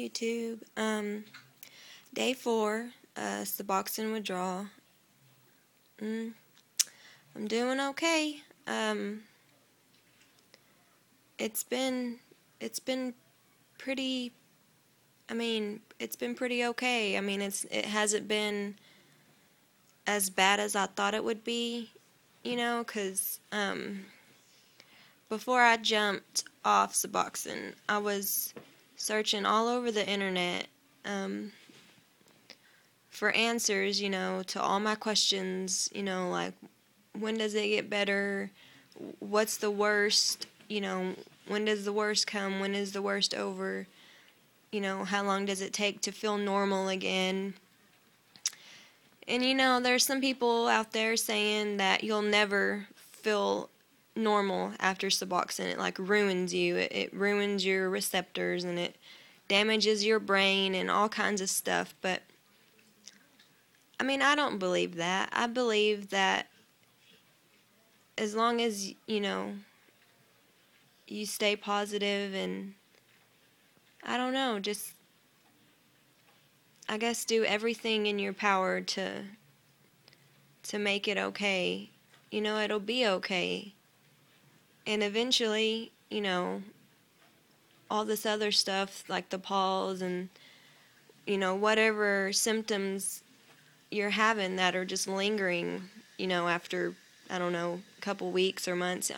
YouTube. Day 4, Suboxone withdrawal. I'm doing okay. It's been pretty. It's been pretty okay. It hasn't been as bad as I thought it would be, 'cause before I jumped off Suboxone, I was searching all over the internet for answers, to all my questions, like when does it get better? What's the worst? When does the worst come? When is the worst over? How long does it take to feel normal again? And there's some people out there saying that you'll never feel normal after Suboxone. It like ruins you. It ruins your receptors and it damages your brain and all kinds of stuff. But I don't believe that. I believe that as long as, you stay positive and I don't know, just I guess do everything in your power to make it okay. It'll be okay. And eventually, all this other stuff like the pause and whatever symptoms you're having that are just lingering, after I don't know, a couple weeks or months.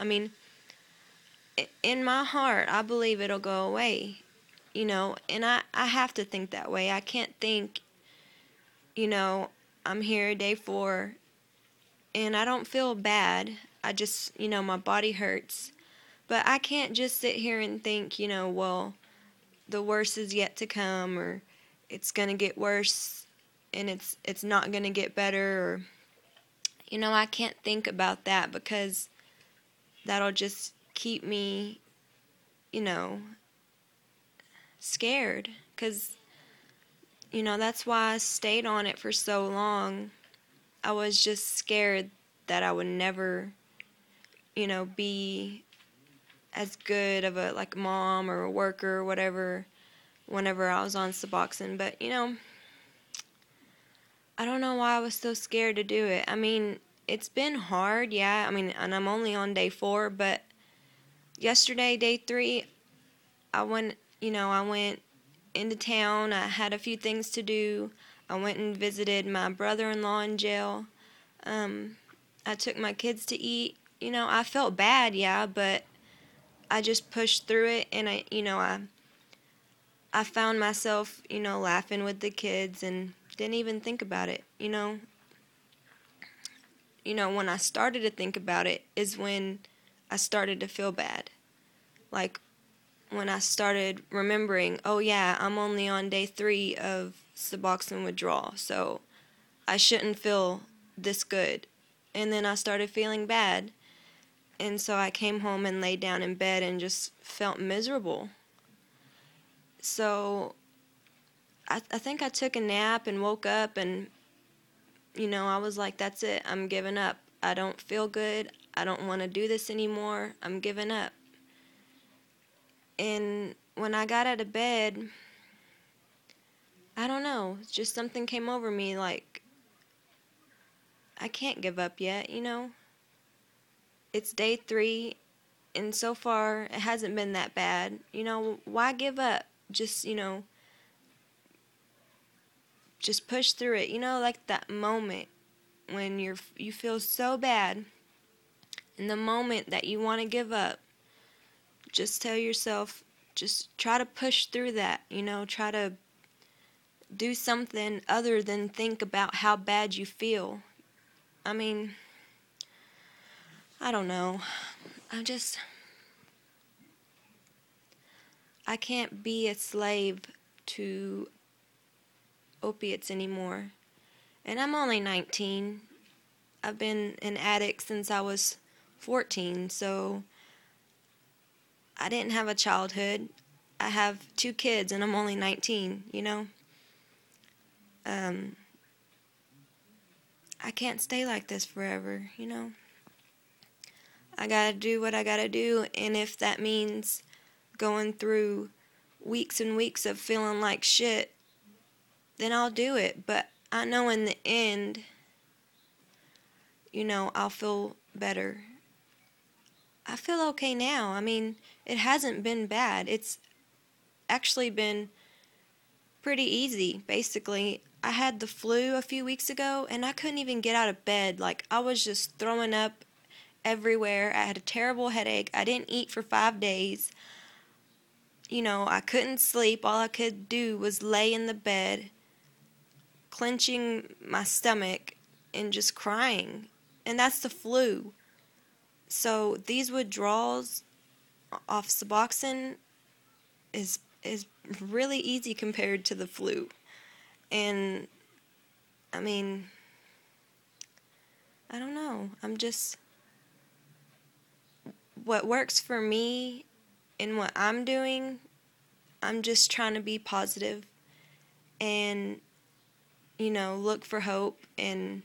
In my heart, I believe it'll go away. And I have to think that way. I can't think, I'm here day 4 and I don't feel bad. I just, my body hurts. But I can't just sit here and think, well, the worst is yet to come, or it's going to get worse and it's not going to get better, or, I can't think about that because that'll just keep me, scared. Because, that's why I stayed on it for so long. I was just scared that I would never, be as good of a like mom or a worker or whatever whenever I was on Suboxone. But, I don't know why I was so scared to do it. It's been hard, yeah. And I'm only on day 4, but yesterday, day 3, I went into town. I had a few things to do. I went and visited my brother-in-law in jail. I took my kids to eat. I felt bad, yeah, but I just pushed through it, and I found myself, laughing with the kids and didn't even think about it, when I started to think about it is when I started to feel bad. Like, when I started remembering, oh yeah, I'm only on day 3 of Suboxone withdrawal, so I shouldn't feel this good. And then I started feeling bad. And so I came home and laid down in bed and just felt miserable. So I think I took a nap and woke up and, I was like, that's it. I'm giving up. I don't feel good. I don't want to do this anymore. I'm giving up. And when I got out of bed, I don't know, just something came over me like, I can't give up yet, It's day 3, and so far it hasn't been that bad. Why give up? Just, just push through it. Like that moment when you feel so bad, and the moment that you want to give up, just tell yourself, just try to push through that, try to do something other than think about how bad you feel. I don't know. I can't be a slave to opiates anymore. And I'm only 19. I've been an addict since I was 14, so I didn't have a childhood. I have 2 kids and I'm only 19, I can't stay like this forever, I gotta do what I gotta do, and if that means going through weeks and weeks of feeling like shit, then I'll do it. But I know in the end, I'll feel better. I feel okay now. I mean, it hasn't been bad. It's actually been pretty easy, basically. I had the flu a few weeks ago, and I couldn't even get out of bed. Like, I was just throwing up everywhere. I had a terrible headache. I didn't eat for 5 days. I couldn't sleep. All I could do was lay in the bed, clenching my stomach and just crying. And that's the flu. So these withdrawals off Suboxone is really easy compared to the flu. And I mean, I don't know. What works for me and what I'm doing, I'm just trying to be positive and, look for hope. And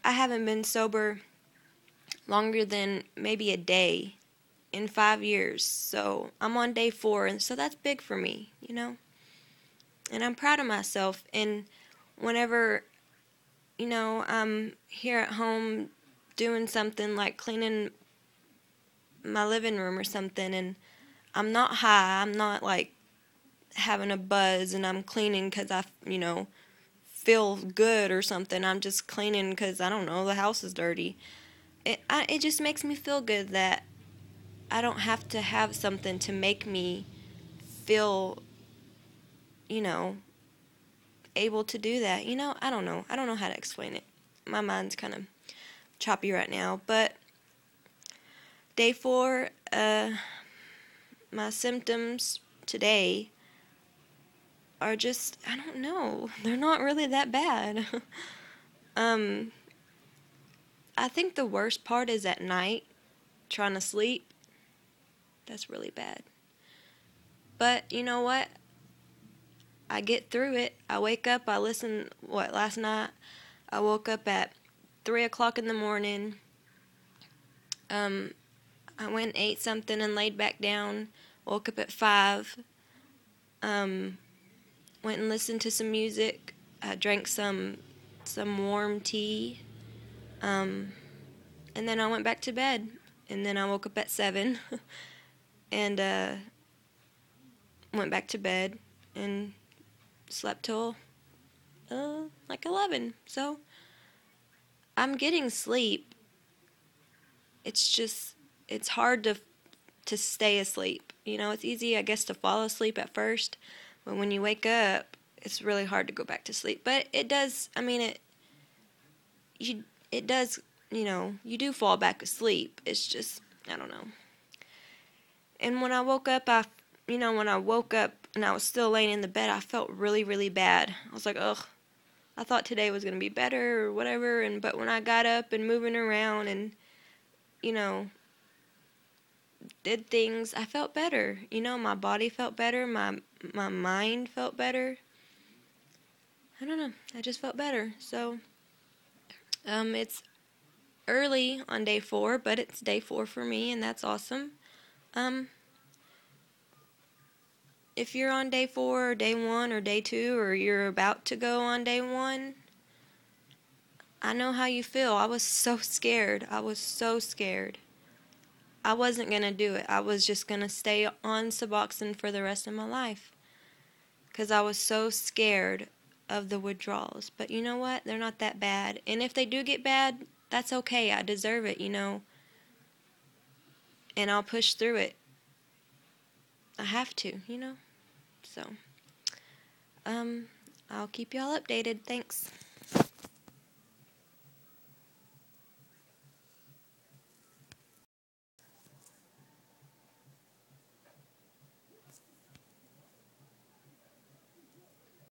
I haven't been sober longer than maybe a day in 5 years. So I'm on day 4, and so that's big for me, And I'm proud of myself. And whenever, I'm here at home doing something like cleaning my living room or something, and I'm not high, I'm not like having a buzz and I'm cleaning because I, feel good or something. I'm just cleaning because, I don't know, the house is dirty. It just makes me feel good that I don't have to have something to make me feel, able to do that. I don't know. I don't know how to explain it. My mind's kind of choppy right now. But day 4, my symptoms today are just, I don't know. They're not really that bad. I think the worst part is at night, trying to sleep. That's really bad. But you know what? I get through it. I wake up, last night I woke up at 3 o'clock in the morning. I went and ate something and laid back down. Woke up at 5. Went and listened to some music. I drank some warm tea. And then I went back to bed. And then I woke up at 7 and went back to bed and slept till like 11. So I'm getting sleep. It's hard to stay asleep. It's easy, I guess, to fall asleep at first, but when you wake up, it's really hard to go back to sleep. But it does, it does, you do fall back asleep. It's just, I don't know. And when I woke up, when I woke up and I was still laying in the bed, I felt really, really bad. I was like, ugh, I thought today was going to be better or whatever. But when I got up and moving around and, did things, I felt better. My body felt better. My mind felt better. I don't know. I just felt better. So, it's early on day 4, but it's day 4 for me, and that's awesome. If you're on day 4 or day 1 or day 2 or you're about to go on day 1, I know how you feel. I was so scared. I was so scared. I wasn't going to do it. I was just going to stay on Suboxone for the rest of my life because I was so scared of the withdrawals. But you know what? They're not that bad. And if they do get bad, that's okay. I deserve it, And I'll push through it. I have to, So, I'll keep y'all updated. Thanks.